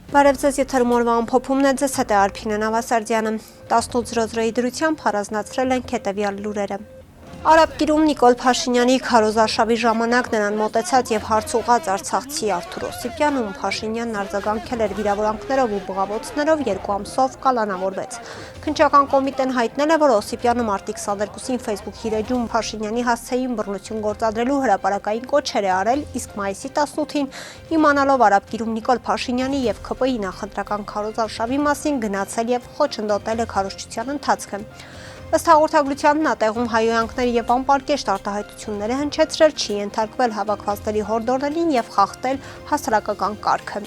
Բարև ձեզ, եթերում օրվա ամփոփումն է, ձեզ հետ է Արփինե Նավասարդյանը։ 18:00-ի դրությամբ առանձնացրել ենք հետևյալ լուրերը։ Արաբկիրում Նիկոլ Փաշինյանի քարոզարշավի ժամանակ նրան մոտեցած եւ հարց ուղղած արցախցի Արթուր Օսիպյանը, ում Փաշինյանն արձագանքել էր վիրավորանքներով ու բղավոցներով, 2 ամսով կալանավորվեց։ Քննչական կոմիտեն հայտնել է, որ Օսիպյանը մարտի 22-ին Facebook-ի էջում Փաշինյանի հասցեին բռնություն գործադրելու հրապարակային կոչեր է արել, իսկ մայիսի 18-ին, իմանալով արաբկիրում Նիկոլ Փաշինյանի եւ ՔՊԻ նախընտրական քարոզարշավի մասին, գնացել եւ խոչընդոտել է քարոզչության ընթացքը։ Ըստ հաղորդագրության նա տեղում հայոյանքների եւ անպարկեշտ արտահայտություններ է հնչեցրել, չի ենթարկվել հավաքվածների հորդորներին եւ խախտել հասարակական կարգը։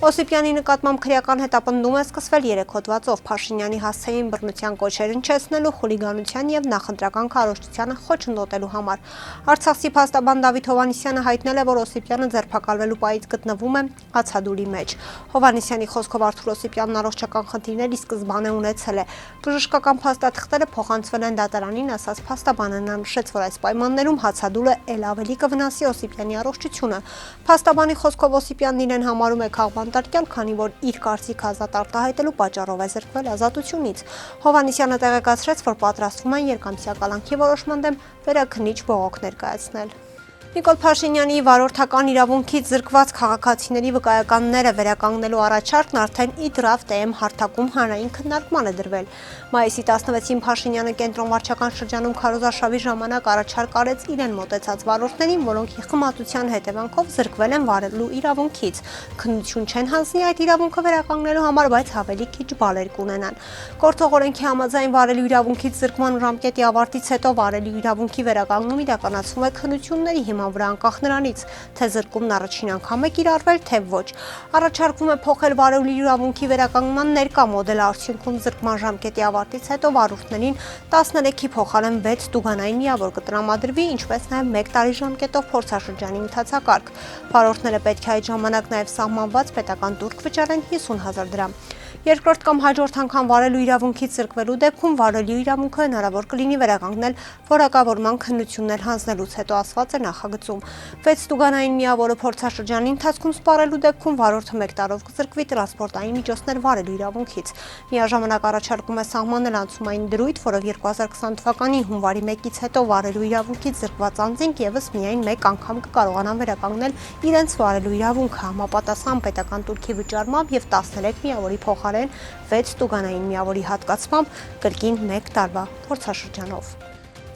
Օսիպյանի նկատմամբ քրեական հետապնդում է սկսվել 3 հոդվածով Փաշինյանի հասցեին բռնության կոչեր հնչեցնելու, խուլիգանության եւ նախընտրական քարոզչությանը խոչընդոտելու համար։ Արցախցի փաստաբան Դավիթ Հովհաննիսյանը հայտնել է, որ Օսիպյանը ձերբակալվելու պահից գտնվում է ացադուլի մեջ։ Հովհաննիսյանի խոսքով Արթուր Օսիպյանն առողջական խնդիրներ ի սկզբանե ունեցել է։ Բժշկական փաստաթղթերը փոխանցվել են դատարանին, ասաց փաստաբանը, նա նշեց, որ այս պայմաններում հացադուլը ել ավելի կվնասի Օսիպյանի առողջությունը։ Փաստաբանի խոսքով Օսիպյանն իրեն համարում է քաղբանտարկյալ, քանի որ իր կարծիքը ազատ արտահայտելու պատճառով է զրկվել ազատությունից։ Հովհաննիսյանը տեղեկացրեց, որ պատրաստվում են երկամսյա կալանքի որոշման դեմ վերաքննիչ բողոք ներկայացնել։ Նիկոլ Փաշինյանի վարորդական իրավունքից զրկված քաղաքացիների վկայականները վերականգնելու առաջարկն արդեն իդրավ ՏՄ հարթակում հանրային քննարկման է դրվել։ Մայիսի 16-ին Փաշինյանը կենտրոն վարչական շրջանում քարոզարշավի ժամանակ առաջարկ արեց իրեն մոտեցած վարորդներին, որոնք խմատության հետևանքով զրկվել են վարելու իրավունքից։ Քննություն չեն հանձնի այդ իրավունքը վերականգնելու համար, բայց ավելի քիչ բալեր կունենան։ Գործող օրենքի համաձայն վարելու իրավունքից զրկման ժամկետի ավարտից հետո վարելու իրավունքի վերականգնում իրականացվում է քննությունների վրա անկախ նրանից, թե զրկումն առաջին անգամ է կիրառվել, թե ոչ։ Առաջարկվում է փոխել վարելու իրավունքի վերականգնման ներկա մոդելը, արդյունքում զրկման ժամկետի ավարտից հետո վարորդներին 13-ի փոխարեն 6 տուգանային միավոր կտրամադրվի, ինչպես նաև 1 տարի ժամկետով փորձաշրջանի ընթացակարգ։ Վարորդները պետք է այդ ժամանակ նաև սահմանված պետական տուրք վճարեն 50,000 դրամ։ Երկրորդ կամ հաջորդ անգամ վարելու իրավունքից զրկվելու դեպքում վարելու իրավունքը հնարավոր կլինի վերականգնել որակավորման քննություններ հանձնելուց հետո, ասված է նախագծում։ 6 տուգանային միավորը փորձաշրջանի ընթացքում սպառելու դեպքում վարորդը 1 տարով կզրկվի տրանսպորտային միջոցներ վարելու իրավունքից։ Միաժամանակ առաջարկում է սահմանել անցումային դրույթ, որով 2020 թվականի հունվարի 1-ից հետո վարելու իրավունքից զրկված անձինք եւս միայն 1 անգամ կկարողանան վերականգնել իրենց վարելու իրավունքը համապատասխան պետական տուրքի վճարմամբ եւ 13 միավորի փոխարեն 6 տուգանային միավորի հատկացմամբ կրկին 1 տարվա փորձաշրջանով։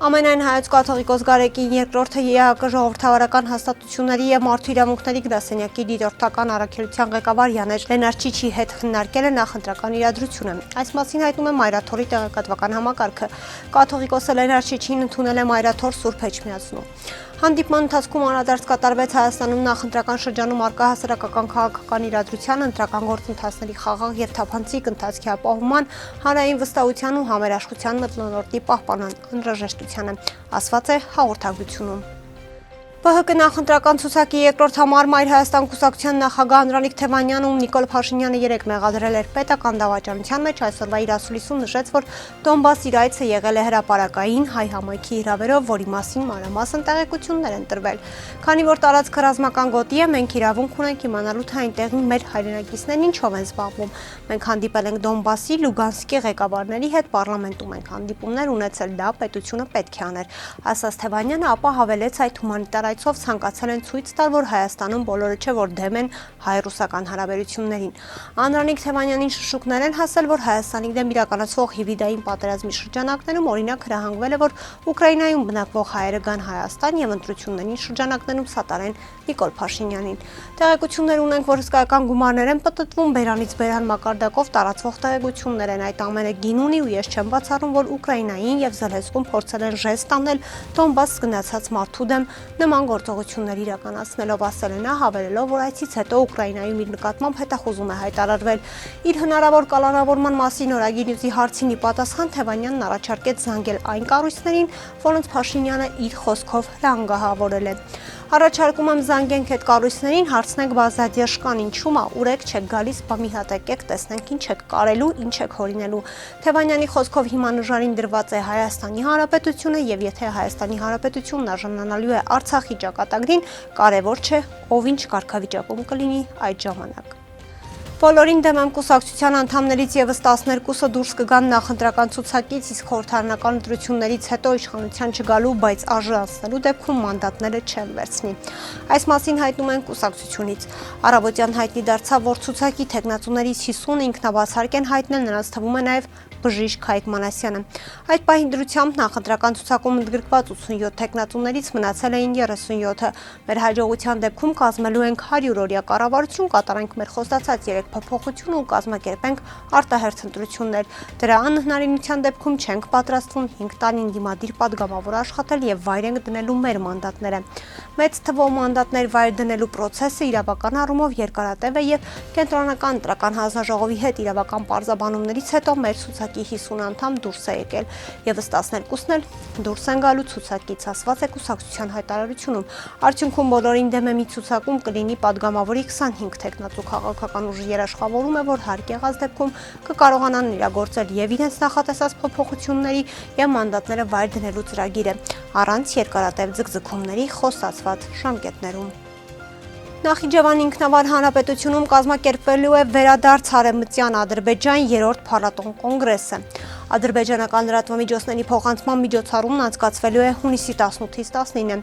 Ամենայն հայոց կաթողիկոս Գարեկին երկրորդը ԵԱԿ ժողովրդավարական հաստատությունների եւ մարդու իրավունքների գրասենյակի դիտորդական առաքելության ղեկավար Յանեջ Լենարչիչի հետ քննարկել է նախընտրական իրադրությունը։ Այս մասին հայտնում է Մայրաթորի տեղեկատվական համակարգը։ Կաթողիկոսը Լենարչիչին ընդունել է Մայրաթոր Սուրբ Էջմիածնում։ Հանդիպման ընթացքում անդրադարձ կատարվեց Հայաստանում նախընտրական շրջանում առկա հասարակական քաղաքական իրադրության, ընտրական գործընթացների խաղաղ եւ թափանցիկ ընթացքի ապահովման, հանրային վստահության ու համերաշխության մթնոլորտի պահպանման անհրաժեշտությանը, ասված է հաղորդագրությունում։ ԲՀԿ նախընտրական ցուցակի երկրորդ համար Մայր Հայաստան կուսակցության նախագահ Անդրանիկ Թևանյանը, ում Նիկոլ Փաշինյանը 3 մեղադրել էր պետական դավաճանության մեջ, այսօրվա իր ասուլիսում նշեց, որ Դոնբաս իր այցը եղել է հրապարակային հայ համայնքի հրավերով, որի մասին մանրամասն տեղեկություններ են տրվել։ Քանի որ տարածքը ռազմական գոտի է, մենք իրավունք ունենք իմանալու, թե այնտեղ մեր հայրենակիցներն ինչով են զբաղվում։ Մենք հանդիպել ենք Դոնբասի, Լուգանսկի ղեկավարների հետ, պարլամենտում ենք հանդիպումներ ունեցել, դա պետությունը պետք է աներ, ասաց Թևանյանը, ապա հավելեց այդ հումանիտար այցով ցանկացել են ցույց տալ, որ Հայաստանում բոլորը չէ, որ դեմ են հայ-ռուսական հարաբերություններին։ Անդրանիկ Թևանյանին շշուկներ են հասել, որ Հայաստանի դեմ իրականացվող հիբրիդային պատերազմի շրջանակներում օրինակ հրահանգվել է, որ Ուկրաինայում բնակվող հայերը գան Հայաստան եւ ընտրությունների շրջանակներում սատարեն Նիկոլ Փաշինյանին։ Տեղեկություններ ունենք, որ հսկայական գումարներ են պտտվում բերանից բերան մակարդակով տարածվող տեղեկություններ են, այդ ամենը գին ունի ու ես չեմ բացառում, որ Ուկրաինային եւ Զելենսկուն փորձել են ժեստ անել Դոնբաս գնացած մարդու դեմ նման գործողություններ իրականացնելով, ասել է նա, հավելելով, որ այցից հետո Ուկրաինայում իր նկատմամբ հետախուզում է հայտարարվել։ Իր հնարավոր կալանավորման մասին օրագիրնյուզի հարցին ի պատասխան Թևանյանն առաջարկեց զանգել այն կառույցներին, որոնց Փաշինյանը իր խոսքով հրանգահավորել է։ Առաջարկում եմ զանգենք այդ կառույցներին, հարցնենք բազադիաշ կան, ինչու՞մ է, ուրեք չեք գալիս, բա մի հատ եկեք, տեսնենք ինչ եք կարելու, ինչ եք հորինելու։ Թևանյանի խոսքով հիմա նժարին դրված է Հայաստանի Հանրապետությունը եւ եթե Հայաստանի Հանրապետությունն արժանանալու է Արցախի ճակատագրին, կարևոր չէ ով ինչ կարգավիճակում կլինի այդ ժամանակ։ Բոլորին դեմ եմ կուսակցության անդամներից եւս 12-ը դուրս կգան նախընտրական ցուցակից, իսկ խորհրդարանական ընտրություններից հետո իշխանության չգալու, բայց ԱԺ անցնելու դեպքում մանդատները չեն վերցնի։ Այս մասին հայտնում են կուսակցությունից։ Առավոտյան հայտնի դարձավ, որ ցուցակի թեկնածուներից 50-ը ինքնաբացարկ են հայտնել, նրանց թվում է նաեւ բժիշկ Հայկ Մանասյանը։ Այդ պահին դրությամբ նախընտրական ցուցակում ընդգրկված 87 թեկնածուներից մնացել էին 37-ը։ Մեր հաջողության դեպքում կազմելու ենք 100-օրյա կառավարություն, կատարենք մեր խոստացած 3 փոփոխություն ու կազմակերպենք արտահերթ ընտրություններ։ Դրա անհնարինության դեպքում չենք պատրաստվում 5 տարին դիմադիր падգամավոր աշխատել եւ վայր ենք դնելու մեր մանդատները։ Մեծ թվով մանդատներ վայր դնելու process-ը իրավական առումով երկարատև է եւ կենտրոնական ընտրական հանձնաժողովի հետ իրավական պարզաբանումներից հետո մեր ցուցակի 50 անդամ դուրս է եկել, եւս 12-ն էլ դուրս են գալու ցուցակից, ասված է կուսակցության հայտարարությունում։ Արդյունքում բոլորին դեմ է մի ցուցակում կլինի падգամավորի 25 թեկնածու քաղաքական ուժի երաշխավորում է, որ հարկ եղած դեպքում կկարողանան իրագործել եւ իրենց նախատեսած փոփոխությունների եւ մանդատները վայր դնելու ծրագիրը առանց երկարատև ձգձգումների խոստացված ժամկետներում։ Նախիջևան ինքնավար հանրապետությունում կազմակերպվելու է վերադարձ Արևմտյան Ադրբեջան 3-րդ փառատոն կոնգրեսը։ Ադրբեջանական լրատվամիջոցների փոխանցման միջոցառումն անցկացվելու է հունիսի 18-ից 19-ը։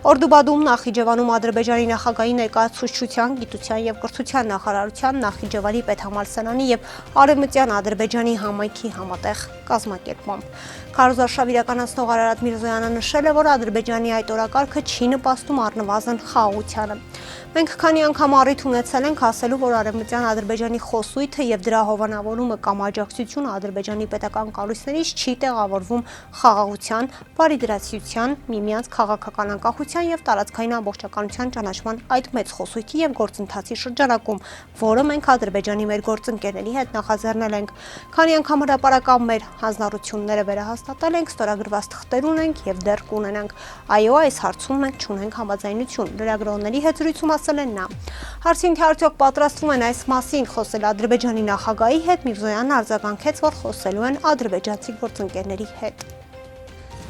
Օրդուբադում Նախիջևանում Ադրբեջանի նախագահի ներկայացուցչության, գիտության եւ կրթության նախարարության, Նախիջևանի պետհամալսարանի եւ Արևմտյան Ադրբեջանի համայնքի համատեղ կազմակերպմամբ։ Քարոզարշավ իրականացնող Արարատ Միրզոյանը նշել է, որ Ադրբեջանի այդ օրակարգը չի նպաստում առնվազն խաղաղությանը։ Մենք քանի անգամ առիթ ունեցել ենք ասելու, որ Արևմտյան Ադրբեջանի խոսույթը եւ դրա հովանավորումը կամ աջակցությունը Ադրբեջանի պետական կառույցներից չի տեղավորվում խաղաղության, բարիդրացիության, միմյանց քաղաքական անկախության եւ տարածքային ամբողջականության ճանաչման այդ մեծ խոսույթի եւ գործընթացի շրջանակում, որը մենք Ադրբեջանի մեր գործընկերների հետ նախաձեռնել ենք։ Քանի անգամ հրապարակավ մեր հանձնառությունները վերահաստատել ենք, ստորագրված թղթեր ունենք եւ դեռ կունենանք։ Այո, այս հարցում մենք չունենք համաձայնություն։ Լրագրողների հետ զրույցում ասել են նա։ Հարցին թե արդյոք պատրաստվում են այս մասին խոսել Ադրբեջանի նախագահի հետ, Միրզոյանն արձագանքեց, որ խոսելու են ադրբեջանցի գործընկերների հետ։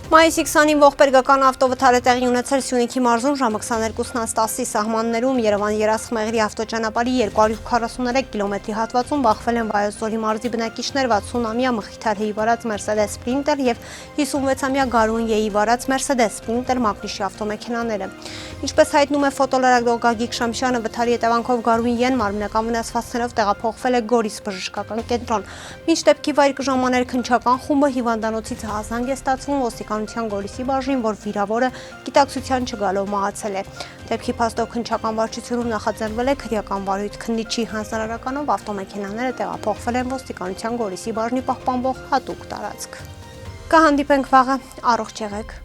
Մայիսի 20-ին ողբերգական ավտովթար է տեղի ունեցել Սյունիքի մարզում ժամը 22:10-ի սահմաններում Երևան-Երասխմեղրի ավտոճանապարհի 243 կիլոմետրի հատվածում բախվել են Վայոց-Ձորի մարզի բնակիչներ 60-ամյա Մխիթար Հ-ի վարած Mercedes Sprinter եւ 56-ամյա Գարուն Ե-ի վարած Mercedes Sprinter մակնիշի ավտոմեքենաները։ Ինչպես հայտնում է ֆոտոլրագրող Գագիկ Շամշյանը, վթարի հետևանքով Գարուն Ե-ն մարմնական վնասվածքներով տեղափոխվել է Գորիս բժշկական կենտրոն։ Մինչ դեպքի վայր կժամաներ քննչական խումբը հիվանդանոցից հազանգ է ստացվում ոստիկանության Գորիսի բաժին, որ վիրավորը գիտակցության չգալով մահացել է։ Դեպքի փաստով քննչական վարչությունում նախաձեռնվել է քրեական վարույթ, քննիչի հանձնարարականով ավտոմեքենաները տեղափոխվել են ոստիկանության Գորիսի բաժնի պահպանվող հատուկ տարածք։ Կհանդիպենք վաղը, առողջ եղեք։